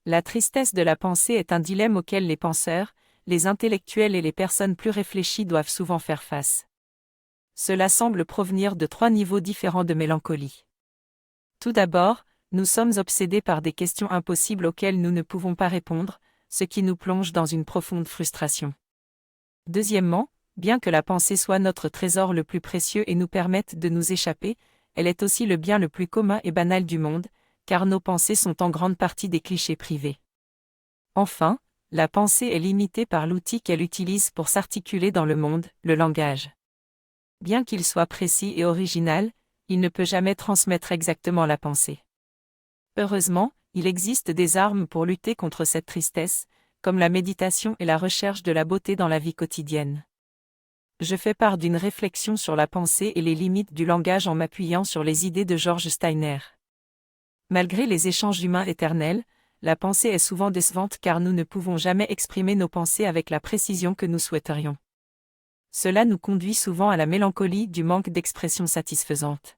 La tristesse de la pensée est un dilemme auquel les penseurs, les intellectuels et les personnes plus réfléchies doivent souvent faire face. Cela semble provenir de 3 niveaux différents de mélancolie. Tout d'abord, nous sommes obsédés par des questions impossibles auxquelles nous ne pouvons pas répondre, ce qui nous plonge dans une profonde frustration. Deuxièmement, bien que la pensée soit notre trésor le plus précieux et nous permette de nous échapper, elle est aussi le bien le plus commun et banal du monde, car nos pensées sont en grande partie des clichés privés. Enfin, la pensée est limitée par l'outil qu'elle utilise pour s'articuler dans le monde, le langage. Bien qu'il soit précis et original, il ne peut jamais transmettre exactement la pensée. Heureusement, il existe des armes pour lutter contre cette tristesse, comme la méditation et la recherche de la beauté dans la vie quotidienne. Je fais part d'une réflexion sur la pensée et les limites du langage en m'appuyant sur les idées de George Steiner. Malgré les échanges humains éternels, la pensée est souvent décevante car nous ne pouvons jamais exprimer nos pensées avec la précision que nous souhaiterions. Cela nous conduit souvent à la mélancolie du manque d'expression satisfaisante.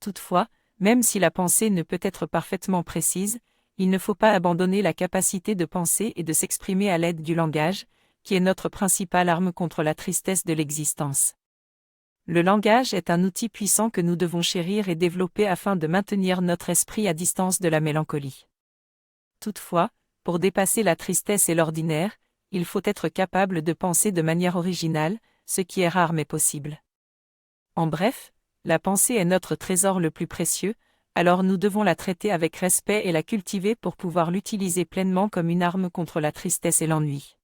Toutefois, même si la pensée ne peut être parfaitement précise, il ne faut pas abandonner la capacité de penser et de s'exprimer à l'aide du langage, qui est notre principale arme contre la tristesse de l'existence. Le langage est un outil puissant que nous devons chérir et développer afin de maintenir notre esprit à distance de la mélancolie. Toutefois, pour dépasser la tristesse et l'ordinaire, il faut être capable de penser de manière originale, ce qui est rare mais possible. En bref, la pensée est notre trésor le plus précieux, alors nous devons la traiter avec respect et la cultiver pour pouvoir l'utiliser pleinement comme une arme contre la tristesse et l'ennui.